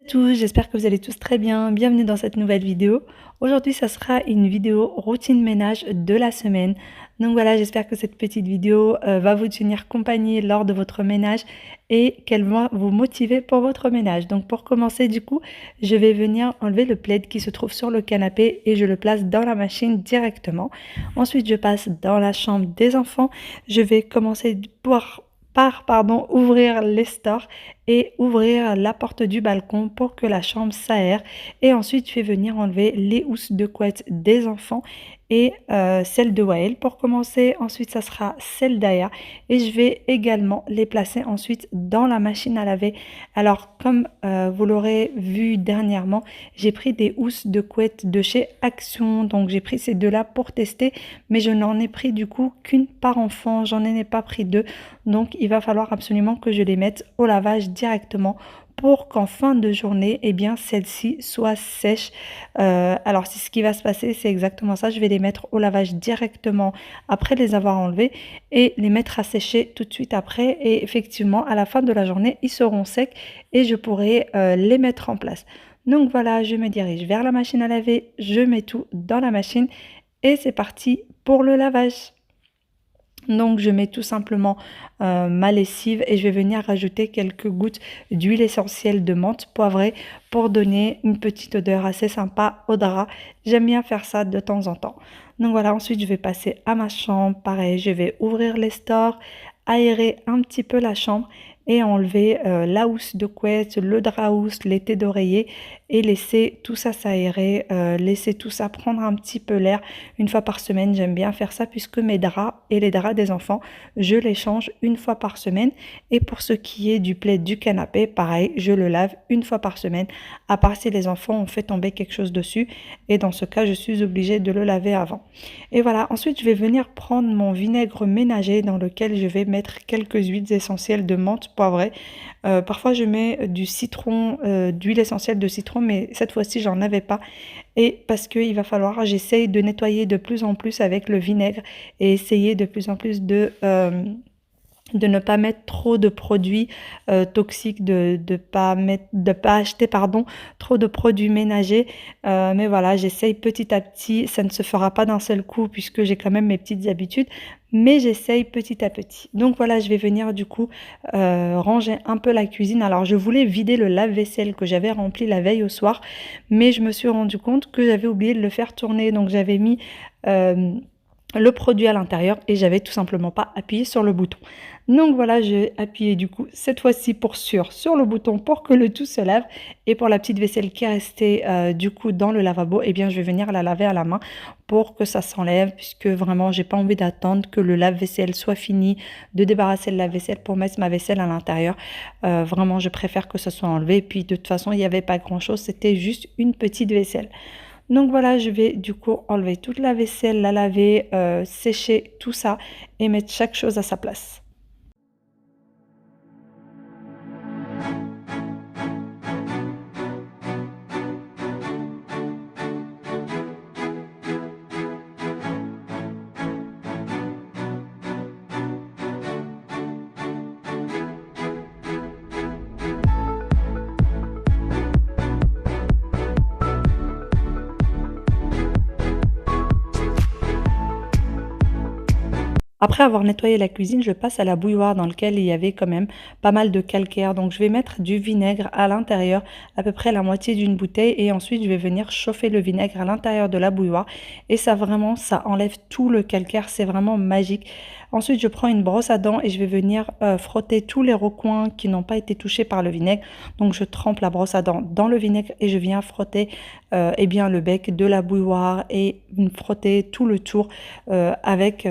Tous, j'espère que vous allez tous très bien. Bienvenue dans cette nouvelle vidéo. Aujourd'hui, ça sera une vidéo routine ménage de la semaine. Donc voilà, j'espère que cette petite vidéo va vous tenir compagnie lors de votre ménage et qu'elle va vous motiver pour votre ménage. Donc pour commencer, du coup, je vais venir enlever le plaid qui se trouve sur le canapé et je le place dans la machine directement. Ensuite, je passe dans la chambre des enfants. Je vais commencer par ouvrir les stores et ouvrir la porte du balcon pour que la chambre s'aère. Et ensuite, je vais venir enlever les housses de couette des enfants et celle de Wael. Pour commencer, ensuite, ça sera celle d'Aya. Et je vais également les placer ensuite dans la machine à laver. Alors, comme vous l'aurez vu dernièrement, j'ai pris des housses de couette de chez Action. Donc, j'ai pris ces deux-là pour tester, mais je n'en ai pris du coup qu'une par enfant. J'en ai pas pris deux. Donc, il va falloir absolument que je les mette au lavage directement pour qu'en fin de journée, eh bien, celle-ci soit sèche. Alors, ce qui va se passer, c'est exactement ça. Je vais les mettre au lavage directement après les avoir enlevés et les mettre à sécher tout de suite après. Et effectivement, à la fin de la journée, ils seront secs et je pourrai les mettre en place. Donc voilà, je me dirige vers la machine à laver. Je mets tout dans la machine et c'est parti pour le lavage. Donc je mets tout simplement ma lessive et je vais venir rajouter quelques gouttes d'huile essentielle de menthe poivrée pour donner une petite odeur assez sympa au drap. J'aime bien faire ça de temps en temps. Donc voilà, ensuite je vais passer à ma chambre. Pareil, je vais ouvrir les stores, aérer un petit peu la chambre et enlever la housse de couette, le drap housse, les têtes d'oreiller et laisser tout ça s'aérer, laisser tout ça prendre un petit peu l'air une fois par semaine. J'aime bien faire ça puisque mes draps et les draps des enfants, je les change une fois par semaine. Et pour ce qui est du plaid du canapé, pareil, je le lave une fois par semaine, à part si les enfants ont fait tomber quelque chose dessus. Et dans ce cas, je suis obligée de le laver avant. Et voilà, ensuite, je vais venir prendre mon vinaigre ménager dans lequel je vais mettre quelques huiles essentielles de menthe poivrée. Parfois, je mets du citron, d'huile essentielle de citron, mais cette fois-ci, j'en avais pas. Et parce qu'il va falloir, j'essaye de nettoyer de plus en plus avec le vinaigre et essayer de plus en plus de ne pas mettre trop de produits toxiques, de pas acheter trop de produits ménagers. Mais voilà, j'essaye petit à petit. Ça ne se fera pas d'un seul coup puisque j'ai quand même mes petites habitudes, mais j'essaye petit à petit. Donc voilà, je vais venir du coup ranger un peu la cuisine. Alors je voulais vider le lave-vaisselle que j'avais rempli la veille au soir, mais je me suis rendu compte que j'avais oublié de le faire tourner. Donc j'avais mis le produit à l'intérieur et j'avais tout simplement pas appuyé sur le bouton. Donc voilà, j'ai appuyé du coup cette fois-ci pour sûr sur le bouton pour que le tout se lave. Et pour la petite vaisselle qui est restée du coup dans le lavabo, eh bien je vais venir la laver à la main pour que ça s'enlève, puisque vraiment j'ai pas envie d'attendre que le lave-vaisselle soit fini, de débarrasser le lave-vaisselle pour mettre ma vaisselle à l'intérieur. Vraiment je préfère que ça soit enlevé. Et puis de toute façon il n'y avait pas grand chose, c'était juste une petite vaisselle. Donc voilà, je vais du coup enlever toute la vaisselle, la laver, sécher tout ça et mettre chaque chose à sa place. Après avoir nettoyé la cuisine, je passe à la bouilloire dans laquelle il y avait quand même pas mal de calcaire. Donc je vais mettre du vinaigre à l'intérieur, à peu près la moitié d'une bouteille. Et ensuite, je vais venir chauffer le vinaigre à l'intérieur de la bouilloire. Et ça vraiment, ça enlève tout le calcaire. C'est vraiment magique. Ensuite, je prends une brosse à dents et je vais venir frotter tous les recoins qui n'ont pas été touchés par le vinaigre. Donc je trempe la brosse à dents dans le vinaigre et je viens frotter eh bien, le bec de la bouilloire et frotter tout le tour avec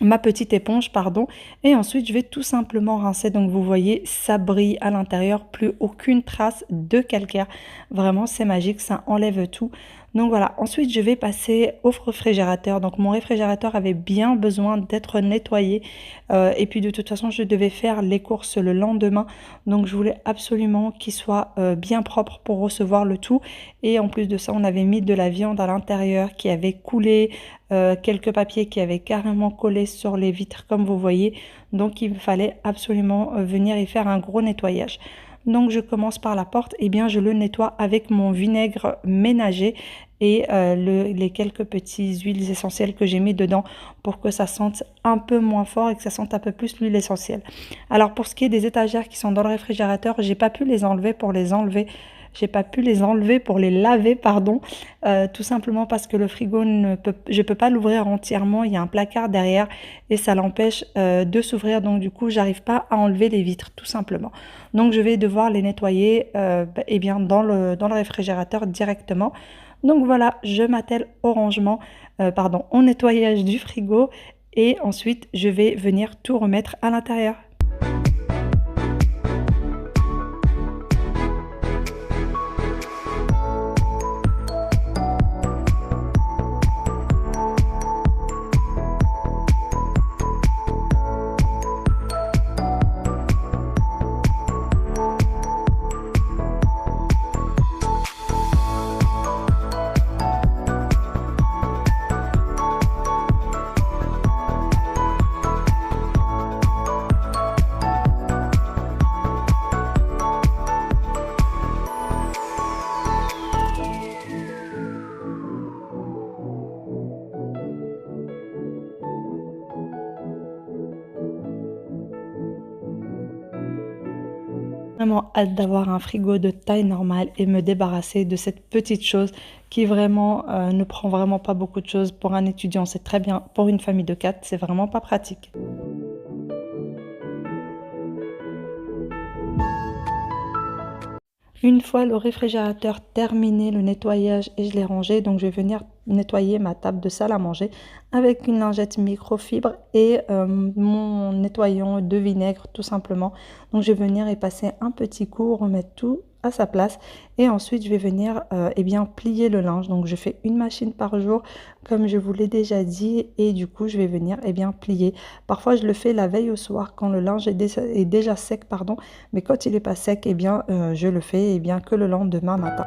ma petite éponge, pardon, et ensuite je vais tout simplement rincer. Donc vous voyez, ça brille à l'intérieur, plus aucune trace de calcaire. Vraiment, c'est magique, ça enlève tout. Donc voilà, ensuite je vais passer au réfrigérateur. Donc mon réfrigérateur avait bien besoin d'être nettoyé et puis de toute façon je devais faire les courses le lendemain. Donc je voulais absolument qu'il soit bien propre pour recevoir le tout. Et en plus de ça, on avait mis de la viande à l'intérieur qui avait coulé, quelques papiers qui avaient carrément collé sur les vitres comme vous voyez. Donc il fallait absolument venir y faire un gros nettoyage. Donc je commence par la porte, et bien je le nettoie avec mon vinaigre ménager et les quelques petites huiles essentielles que j'ai mis dedans pour que ça sente un peu moins fort et que ça sente un peu plus l'huile essentielle. Alors pour ce qui est des étagères qui sont dans le réfrigérateur, j'ai pas pu les enlever pour les enlever. J'ai pas pu les enlever pour les laver, pardon, tout simplement parce que le frigo je peux pas l'ouvrir entièrement. Il y a un placard derrière et ça l'empêche de s'ouvrir. Donc du coup, j'arrive pas à enlever les vitres, tout simplement. Donc je vais devoir les nettoyer eh bien dans le réfrigérateur directement. Donc voilà, je m'attelle au rangement, pardon, au nettoyage du frigo et ensuite je vais venir tout remettre à l'intérieur. Vraiment hâte d'avoir un frigo de taille normale et me débarrasser de cette petite chose qui vraiment ne prend vraiment pas beaucoup de choses. Pour un étudiant, c'est très bien. Pour une famille de 4, c'est vraiment pas pratique. Une fois le réfrigérateur terminé, le nettoyage et je l'ai rangé, donc je vais venir nettoyer ma table de salle à manger avec une lingette microfibre et mon nettoyant de vinaigre tout simplement. Donc je vais venir y passer un petit coup, remettre tout à sa place et ensuite je vais venir eh bien plier le linge. Donc je fais une machine par jour comme je vous l'ai déjà dit et du coup je vais venir eh bien plier. Parfois je le fais la veille au soir quand le linge est déjà sec, pardon, mais quand il n'est pas sec, eh bien je le fais eh bien que le lendemain matin.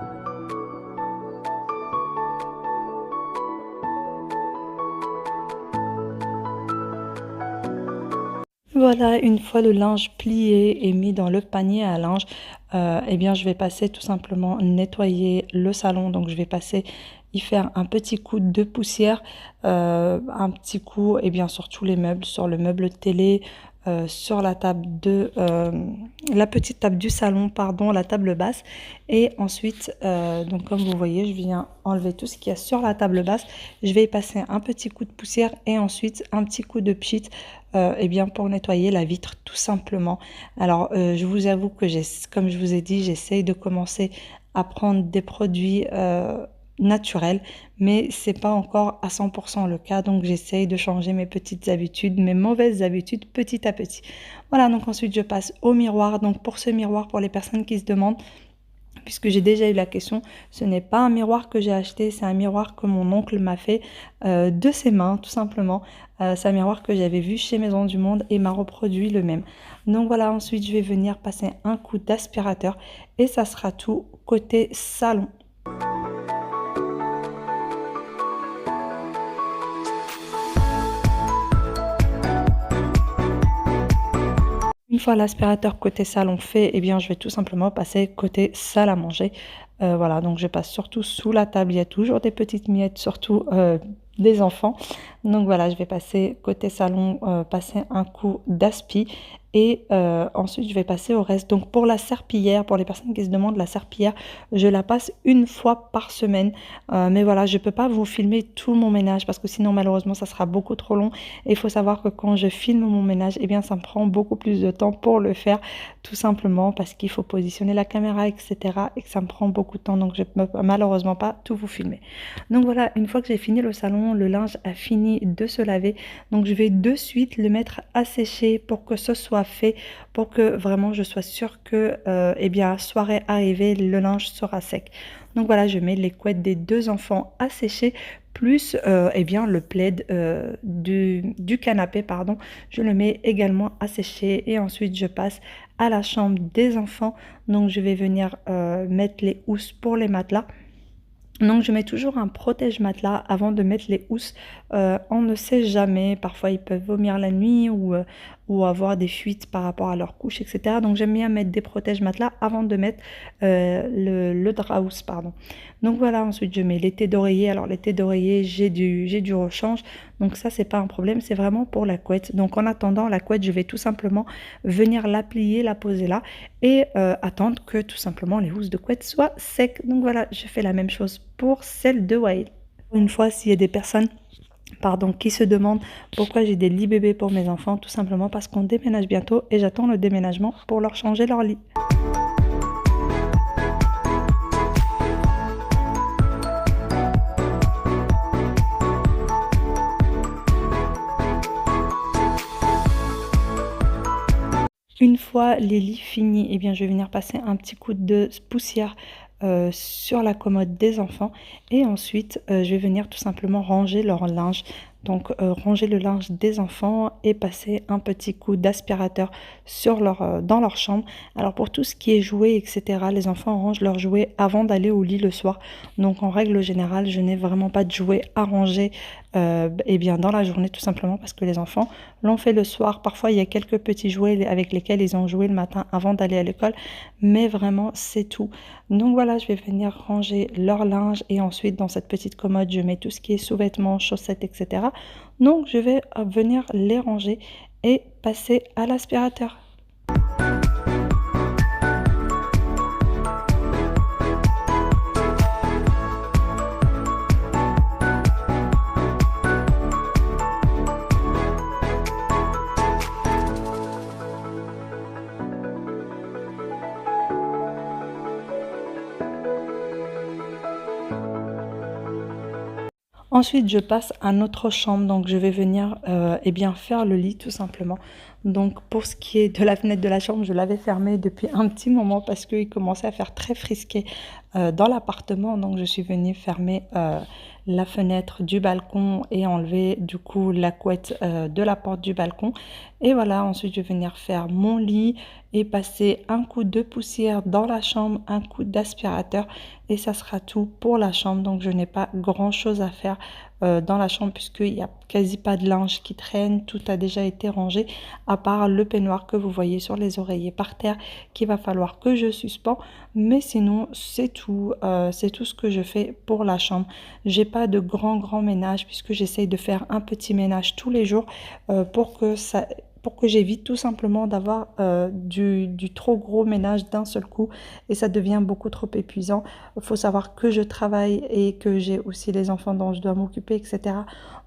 Voilà, une fois le linge plié et mis dans le panier à linge, eh bien je vais passer tout simplement nettoyer le salon. Donc je vais passer y faire un petit coup de poussière, un petit coup et bien sur tous les meubles, sur le meuble télé, sur la table la petite table du salon, pardon, la table basse. Et ensuite, donc comme vous voyez, je viens enlever tout ce qu'il y a sur la table basse. Je vais y passer un petit coup de poussière et ensuite un petit coup de pchit eh bien pour nettoyer la vitre tout simplement. Alors je vous avoue que comme je vous ai dit, j'essaye de commencer à prendre des produits naturels, mais c'est pas encore à 100% le cas, donc j'essaye de changer mes petites habitudes, mes mauvaises habitudes petit à petit. Voilà, donc ensuite je passe au miroir. Donc pour ce miroir, pour les personnes qui se demandent, puisque j'ai déjà eu la question, ce n'est pas un miroir que j'ai acheté, c'est un miroir que mon oncle m'a fait de ses mains, tout simplement. C'est un miroir que j'avais vu chez Maison du Monde et m'a reproduit le même. Donc voilà, ensuite je vais venir passer un coup d'aspirateur et ça sera tout côté salon. Une fois l'aspirateur côté salon fait, eh bien, je vais tout simplement passer côté salle à manger. Voilà, donc je passe surtout sous la table. Il y a toujours des petites miettes, surtout des enfants. Donc voilà, je vais passer côté salon, passer un coup d'aspi. Et ensuite, je vais passer au reste. Donc pour la serpillière, pour les personnes qui se demandent, la serpillière, je la passe une fois par semaine. Mais voilà, je ne peux pas vous filmer tout mon ménage parce que sinon, malheureusement, ça sera beaucoup trop long. Et il faut savoir que quand je filme mon ménage, eh bien, ça me prend beaucoup plus de temps pour le faire, tout simplement parce qu'il faut positionner la caméra, etc. et que ça me prend beaucoup de temps. Donc, je ne peux malheureusement pas tout vous filmer. Donc voilà, une fois que j'ai fini le salon, le linge a fini de se laver. Donc, je vais de suite le mettre à sécher pour que ce soit fait, pour que vraiment je sois sûre que, eh bien, soirée arrivée, le linge sera sec. Donc voilà, je mets les couettes des deux enfants à sécher, plus eh bien, le plaid du canapé, pardon. Je le mets également à sécher et ensuite je passe à la chambre des enfants. Donc je vais venir mettre les housses pour les matelas. Donc je mets toujours un protège-matelas avant de mettre les housses. On ne sait jamais, parfois ils peuvent vomir la nuit ou ou avoir des fuites par rapport à leur couche, etc. Donc j'aime bien mettre des protège-matelas avant de mettre le drap housse, pardon. Donc voilà, ensuite je mets les thés d'oreiller. Alors les thés d'oreiller, j'ai du rechange, donc ça c'est pas un problème, c'est vraiment pour la couette. Donc en attendant la couette, je vais tout simplement venir la plier, la poser là et attendre que tout simplement les housses de couette soient secs. Donc voilà, je fais la même chose pour celle de Wild. Une fois, s'il y a des personnes qui se demandent pourquoi j'ai des lits bébés pour mes enfants, tout simplement parce qu'on déménage bientôt et j'attends le déménagement pour leur changer leur lit. Une fois les lits finis, eh bien, je vais venir passer un petit coup de poussière sur la commode des enfants et ensuite je vais venir tout simplement ranger leur linge. Donc ranger le linge des enfants et passer un petit coup d'aspirateur sur dans leur chambre. Alors pour tout ce qui est jouets, etc., les enfants rangent leurs jouets avant d'aller au lit le soir. Donc en règle générale, je n'ai vraiment pas de jouets à ranger eh bien, dans la journée, tout simplement parce que les enfants l'ont fait le soir. Parfois, il y a quelques petits jouets avec lesquels ils ont joué le matin avant d'aller à l'école, mais vraiment, c'est tout. Donc voilà, je vais venir ranger leur linge et ensuite, dans cette petite commode, je mets tout ce qui est sous-vêtements, chaussettes, etc. Donc, je vais venir les ranger et passer à l'aspirateur. Ensuite, je passe à notre chambre, donc je vais venir eh bien, faire le lit tout simplement. Donc pour ce qui est de la fenêtre de la chambre, je l'avais fermée depuis un petit moment parce qu'il commençait à faire très frisqué dans l'appartement. Donc je suis venue fermer la fenêtre du balcon et enlever du coup la couette de la porte du balcon. Et voilà, ensuite je vais venir faire mon lit et passer un coup de poussière dans la chambre, un coup d'aspirateur et ça sera tout pour la chambre. Donc je n'ai pas grand chose à faire dans la chambre puisqu'il n'y a quasi pas de linge qui traîne, tout a déjà été rangé à part le peignoir que vous voyez sur les oreillers par terre qu'il va falloir que je suspends, mais sinon c'est tout ce que je fais pour la chambre. J'ai pas de grand ménage puisque j'essaye de faire un petit ménage tous les jours pour que j'évite tout simplement d'avoir du trop gros ménage d'un seul coup et ça devient beaucoup trop épuisant. Il faut savoir que je travaille et que j'ai aussi les enfants dont je dois m'occuper, etc.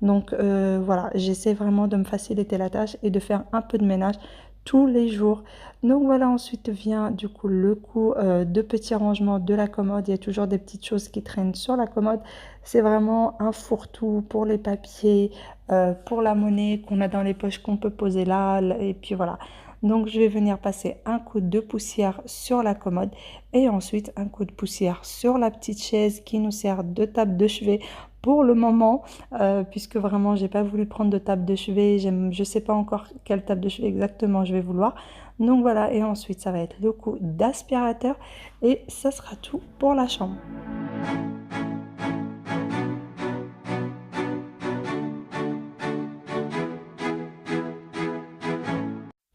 Donc voilà, j'essaie vraiment de me faciliter la tâche et de faire un peu de ménage tous les jours. Donc voilà, ensuite vient du coup le coup de petits rangements de la commode. Il y a toujours des petites choses qui traînent sur la commode. C'est vraiment un fourre-tout pour les papiers, pour la monnaie qu'on a dans les poches qu'on peut poser là. Et puis voilà. Donc je vais venir passer un coup de poussière sur la commode et ensuite un coup de poussière sur la petite chaise qui nous sert de table de chevet pour le moment, puisque vraiment j'ai pas voulu prendre de table de chevet, je sais pas encore quelle table de chevet exactement je vais vouloir. Donc voilà, et ensuite ça va être le coup d'aspirateur et ça sera tout pour la chambre.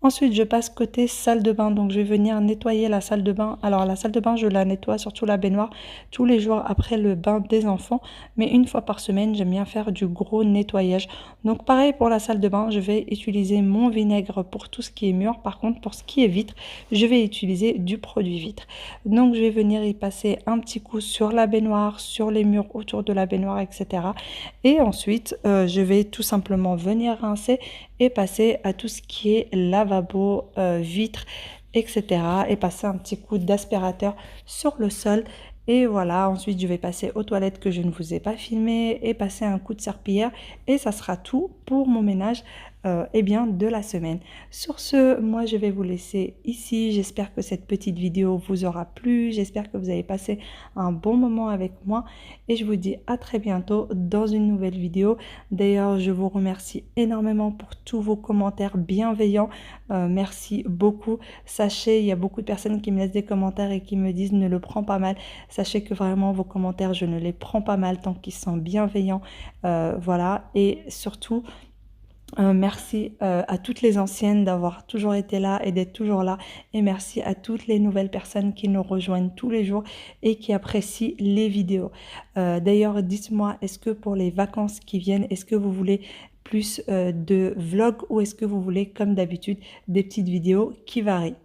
Ensuite, je passe côté salle de bain, donc je vais venir nettoyer la salle de bain. Alors la salle de bain, je la nettoie, surtout la baignoire, tous les jours après le bain des enfants. Mais une fois par semaine, j'aime bien faire du gros nettoyage. Donc pareil pour la salle de bain, je vais utiliser mon vinaigre pour tout ce qui est mur. Par contre, pour ce qui est vitre, je vais utiliser du produit vitre. Donc je vais venir y passer un petit coup sur la baignoire, sur les murs autour de la baignoire, etc. Et ensuite, je vais tout simplement venir rincer et passer à tout ce qui est lavabo, vitres, etc. Et passer un petit coup d'aspirateur sur le sol. Et voilà, ensuite je vais passer aux toilettes que je ne vous ai pas filmées et passer un coup de serpillière. Et ça sera tout pour mon ménage eh bien, de la semaine. Sur ce, moi je vais vous laisser ici. J'espère que cette petite vidéo vous aura plu. J'espère que vous avez passé un bon moment avec moi. Et je vous dis à très bientôt dans une nouvelle vidéo. D'ailleurs, je vous remercie énormément pour tous vos commentaires bienveillants. Merci beaucoup. Sachez, il y a beaucoup de personnes qui me laissent des commentaires et qui me disent ne le prends pas mal. Sachez que vraiment vos commentaires, je ne les prends pas mal tant qu'ils sont bienveillants. Voilà. Et surtout, Merci à toutes les anciennes d'avoir toujours été là et d'être toujours là. Et merci à toutes les nouvelles personnes qui nous rejoignent tous les jours et qui apprécient les vidéos. D'ailleurs, dites-moi, est-ce que pour les vacances qui viennent, est-ce que vous voulez plus de vlogs ou est-ce que vous voulez, comme d'habitude, des petites vidéos qui varient?